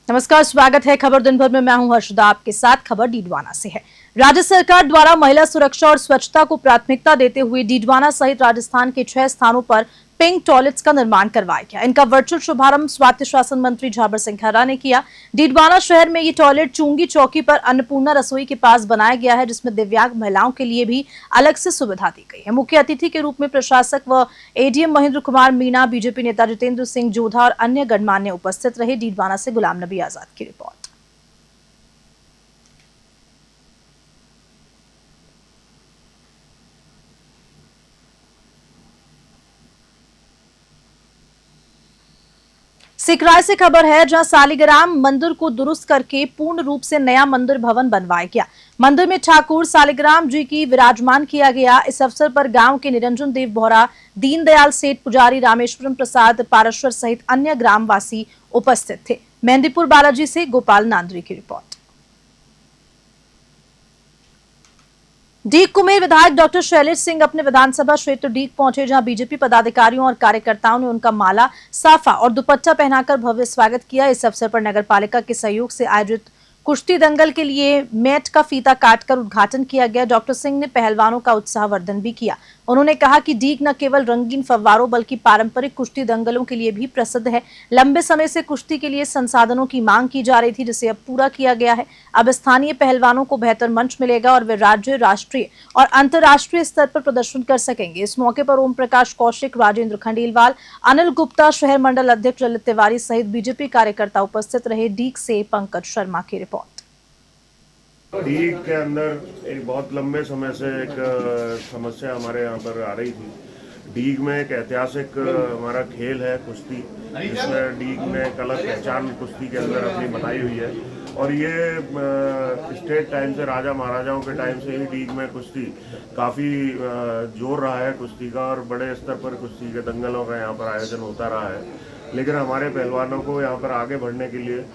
नमस्कार, स्वागत है खबर दिन भर में। मैं हूं हर्षदा, आपके साथ। खबर डीडवाना से है। राज्य सरकार द्वारा महिला सुरक्षा और स्वच्छता को प्राथमिकता देते हुए डीडवाना सहित राजस्थान के 6 स्थानों पर पिंक टॉयलेट्स का निर्माण करवाया गया। इनका वर्चुअल शुभारंभ स्वायत्त शासन मंत्री झाबर सिंह खैरा ने किया। डीडवाना शहर में ये टॉयलेट चुंगी चौकी पर अन्नपूर्णा रसोई के पास बनाया गया है, जिसमें दिव्यांग महिलाओं के लिए भी अलग से सुविधा दी गई है। मुख्य अतिथि के रूप में प्रशासक व एडीएम महेंद्र कुमार मीणा, बीजेपी नेता जितेंद्र सिंह जोधा और अन्य गणमान्य उपस्थित रहे। डीडवाना से गुलाम नबी आजाद की रिपोर्ट। सिकराय से खबर है, जहां सालिग्राम मंदिर को दुरुस्त करके पूर्ण रूप से नया मंदिर भवन बनवाया गया। मंदिर में ठाकुर सालिग्राम जी की विराजमान किया गया। इस अवसर पर गांव के निरंजन देव बोहरा, दीनदयाल सेठ पुजारी, रामेश्वरम प्रसाद पारश्वर सहित अन्य ग्रामवासी उपस्थित थे। मेहंदीपुर बालाजी से गोपाल नांदरी की रिपोर्ट। डीग कुमेर विधायक डॉक्टर शैलेश सिंह अपने विधानसभा क्षेत्र डीग पहुंचे, जहां बीजेपी पदाधिकारियों और कार्यकर्ताओं ने उनका माला, साफा और दुपट्टा पहनाकर भव्य स्वागत किया। इस अवसर पर नगरपालिका के सहयोग से आयोजित कुश्ती दंगल के लिए मैट का फीता काटकर उद्घाटन किया गया। डॉक्टर सिंह ने पहलवानों का उत्साहवर्धन भी किया। उन्होंने कहा कि डीग न केवल रंगीन फव्वारों बल्कि पारंपरिक कुश्ती दंगलों के लिए भी प्रसिद्ध है। लंबे समय से कुश्ती के लिए संसाधनों की मांग की जा रही थी, जिसे अब पूरा किया गया है। अब स्थानीय पहलवानों को बेहतर मंच मिलेगा और वे राज्य, राष्ट्रीय और अंतर्राष्ट्रीय स्तर पर प्रदर्शन कर सकेंगे। इस मौके पर ओम प्रकाश कौशिक, राजेंद्र खंडेलवाल, अनिल गुप्ता, शहर मंडल अध्यक्ष ललित तिवारी सहित बीजेपी कार्यकर्ता उपस्थित रहे। डीग से पंकज शर्मा की रिपोर्ट। डीग के अंदर एक बहुत लंबे समय से एक समस्या हमारे यहाँ पर आ रही थी। डीग में एक ऐतिहासिक हमारा खेल है कुश्ती, जिसमें डीग ने एक अलग पहचान कुश्ती के अंदर अपनी बनाई हुई है। और ये स्टेट टाइम से, राजा महाराजाओं के टाइम से ही डीग में कुश्ती काफ़ी जोर रहा है कुश्ती का, और बड़े स्तर पर कुश्ती के दंगलों का यहाँ पर आयोजन होता रहा है। लेकिन हमारे पहलवानों को यहाँ पर आगे बढ़ने के लिए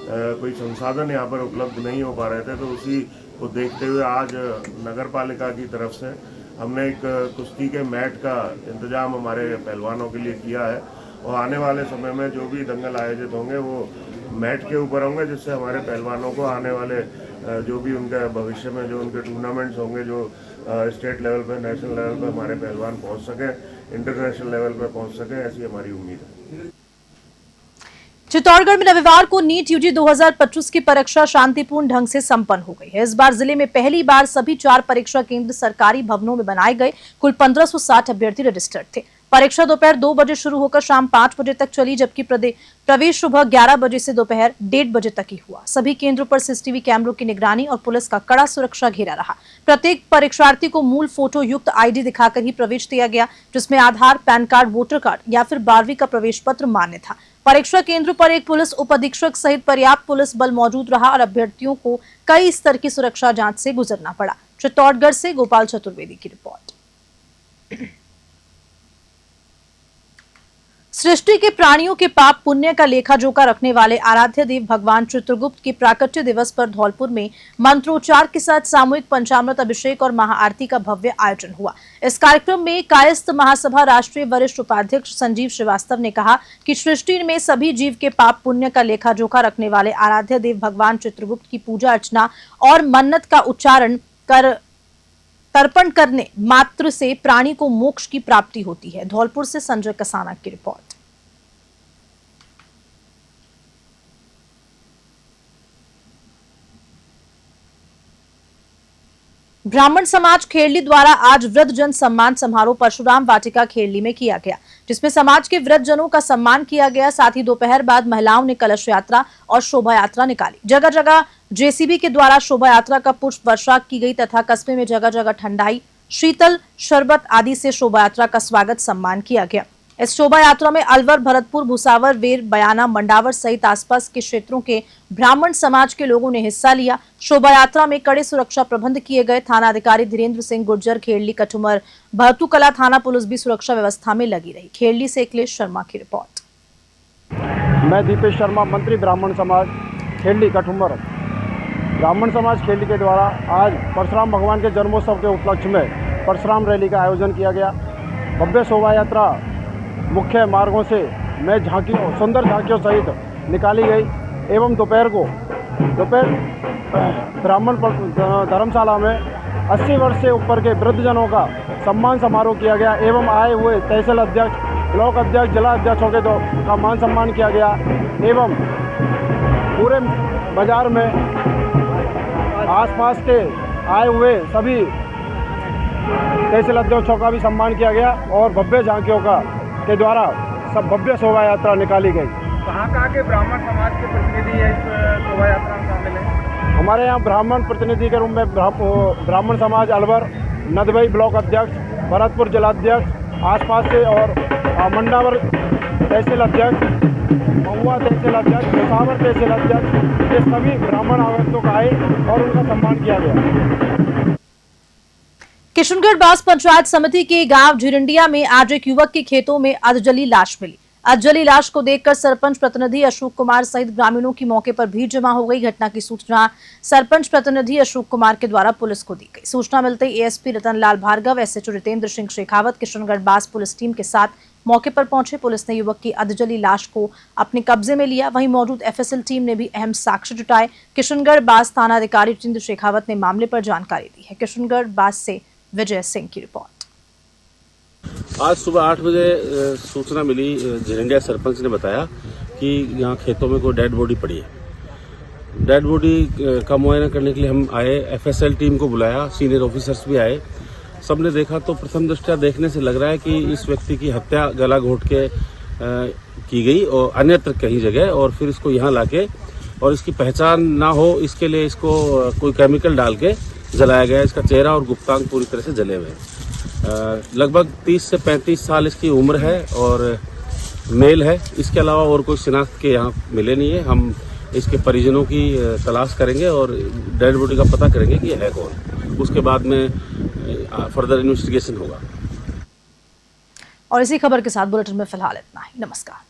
कोई संसाधन यहाँ पर उपलब्ध नहीं हो पा रहे थे, तो उसी को देखते हुए आज नगर पालिका की तरफ से हमने एक कुश्ती के मैट का इंतजाम हमारे पहलवानों के लिए किया है। और आने वाले समय में जो भी दंगल आयोजित होंगे वो मैट के ऊपर होंगे, जिससे हमारे पहलवानों को आने वाले जो भी उनके भविष्य में जो उनके टूर्नामेंट्स होंगे, जो स्टेट लेवल पर, नेशनल लेवल पर हमारे पहलवान पहुँच सकें, इंटरनेशनल लेवल पर पहुँच सकें, ऐसी हमारी उम्मीद है। चित्तौड़गढ़ में रविवार को नीट यूजी 2025 की परीक्षा शांतिपूर्ण ढंग से संपन्न हो गई है। इस बार जिले में पहली बार सभी 4 परीक्षा केंद्र सरकारी भवनों में बनाए गए। कुल 1560 अभ्यर्थी रजिस्टर्ड थे। परीक्षा दोपहर 2 बजे शुरू होकर शाम 5 बजे तक चली, जबकि प्रवेश सुबह 11 बजे से दोपहर 1:30 बजे तक ही हुआ। सभी केंद्रों पर सीसीटीवी कैमरों की निगरानी और पुलिस का कड़ा सुरक्षा घेरा रहा। प्रत्येक परीक्षार्थी को मूल फोटो युक्त आईडी दिखाकर ही प्रवेश दिया गया, जिसमें आधार, पैन कार्ड, वोटर कार्ड या फिर 12वीं का प्रवेश पत्र मान्य था। परीक्षा केंद्र पर एक पुलिस उप अधीक्षक सहित पर्याप्त पुलिस बल मौजूद रहा और अभ्यर्थियों को कई स्तर की सुरक्षा जांच से गुजरना पड़ा। चित्तौड़गढ़ से गोपाल चतुर्वेदी की रिपोर्ट। सृष्टि के प्राणियों के पाप पुण्य का लेखा जोखा रखने वाले आराध्य देव भगवान चित्रगुप्त के प्राकट्य दिवस पर धौलपुर में मंत्रोच्चार के साथ सामूहिक पंचामृत अभिषेक और महाआरती का भव्य आयोजन हुआ। इस कार्यक्रम में कायस्थ महासभा राष्ट्रीय वरिष्ठ उपाध्यक्ष संजीव श्रीवास्तव ने कहा कि सृष्टि में सभी जीव के पाप पुण्य का लेखा जोखा रखने वाले आराध्य देव भगवान चित्रगुप्त की पूजा अर्चना और मन्नत का उच्चारण कर तर्पण करने मात्र से प्राणी को मोक्ष की प्राप्ति होती है। धौलपुर से संजय कसाना की रिपोर्ट। ब्राह्मण समाज खेरली द्वारा आज वृद्धजन सम्मान समारोह परशुराम वाटिका खेरली में किया गया, जिसमें समाज के वृद्धजनों का सम्मान किया गया। साथ ही दोपहर बाद महिलाओं ने कलश यात्रा और शोभा यात्रा निकाली। जगह जगह जेसीबी के द्वारा शोभा यात्रा का पुष्प वर्षा की गई तथा कस्बे में जगह जगह ठंडाई, शीतल शरबत आदि से शोभा यात्रा का स्वागत सम्मान किया गया। इस शोभा यात्रा में अलवर, भरतपुर, भुसावर, वेर, बयाना, मंडावर सहित आसपास के क्षेत्रों के ब्राह्मण समाज के लोगों ने हिस्सा लिया। शोभा यात्रा में कड़े सुरक्षा प्रबंध किए गए। थाना अधिकारी धीरेन्द्र सिंह गुर्जर, खेरली, कठुमर, भरतूकला थाना पुलिस भी सुरक्षा व्यवस्था में लगी रही। खेरली से अखिलेश शर्मा की रिपोर्ट। मैं दीपेश शर्मा, मंत्री ब्राह्मण समाज खेरली कठुमर। ब्राह्मण समाज खेरली के द्वारा आज परशुराम भगवान के जन्मोत्सव के उपलक्ष्य में परशुराम रैली का आयोजन किया गया। भव्य शोभा यात्रा मुख्य मार्गों से मैं झांकियों, सुंदर झांकियों सहित निकाली गई। एवं दोपहर ब्राह्मण धर्मशाला में 80 वर्ष से ऊपर के वृद्धजनों का सम्मान समारोह किया गया एवं आए हुए तहसील अध्यक्ष, ब्लॉक अध्यक्ष, जिला अध्यक्षों के का मान सम्मान किया गया एवं पूरे बाजार में आसपास के आए हुए सभी तहसील अध्यक्षों का भी सम्मान किया गया और भव्य झांकियों के द्वारा सब भव्य शोभा यात्रा निकाली गई। कहाँ के ब्राह्मण समाज के प्रतिनिधि इस शोभा यात्रा में शामिल हैं? हमारे यहाँ ब्राह्मण प्रतिनिधि के रूप में ब्राह्मण समाज अलवर, नदबई ब्लॉक अध्यक्ष, भरतपुर जिलाध्यक्ष, आसपास से और मंडावर तहसील अध्यक्ष, महुआ तहसील अध्यक्ष, पेशावर तहसील अध्यक्ष, ये सभी ब्राह्मण आगंतुक आए और उनका सम्मान किया गया। किशनगढ़ बास पंचायत समिति के गांव झिरंडिया में आज एक युवक के खेतों में अधजली लाश मिली। अधजली लाश को देखकर सरपंच प्रतिनिधि अशोक कुमार सहित ग्रामीणों की मौके पर भीड़ जमा हो गई। घटना की सूचना सरपंच प्रतिनिधि अशोक कुमार के द्वारा पुलिस को दी गई। सूचना मिलते ही एएसपी रतनलाल भार्गव, एसएचओ जितेंद्र सिंह शेखावत किशनगढ़ बास पुलिस टीम के साथ मौके पर पहुंचे। पुलिस ने युवक की अधजली लाश को अपने कब्जे में लिया। वहीं मौजूद एफएसएल टीम ने भी अहम साक्ष्य जुटाए। किशनगढ़ बास थाना अधिकारी जितेंद्र शेखावत ने मामले पर जानकारी दी है। किशनगढ़ बास से विजय सिंह की रिपोर्ट। आज सुबह 8 बजे सूचना मिली, झिरंडिया सरपंच ने बताया कि यहाँ खेतों में कोई डेड बॉडी पड़ी है। डेड बॉडी का मुआयना करने के लिए हम आए, एफएसएल टीम को बुलाया, सीनियर ऑफिसर्स भी आए। सबने देखा तो प्रथम दृष्टया देखने से लग रहा है कि इस व्यक्ति की हत्या गला घोट के की गई और अन्यत्र कहीं जगह, और फिर इसको यहाँ लाके और इसकी पहचान ना हो इसके लिए इसको कोई केमिकल डाल के जलाया गया। इसका चेहरा और गुप्तांग पूरी तरह से जले हुए हैं। लगभग 30 से 35 साल इसकी उम्र है और मेल है। इसके अलावा और कोई शिनाख्त के यहाँ मिले नहीं है। हम इसके परिजनों की तलाश करेंगे और डेड बॉडी का पता करेंगे कि है कौन। उसके बाद में फर्दर इन्वेस्टिगेशन होगा। और इसी खबर के साथ बुलेटिन में फिलहाल इतना ही। नमस्कार।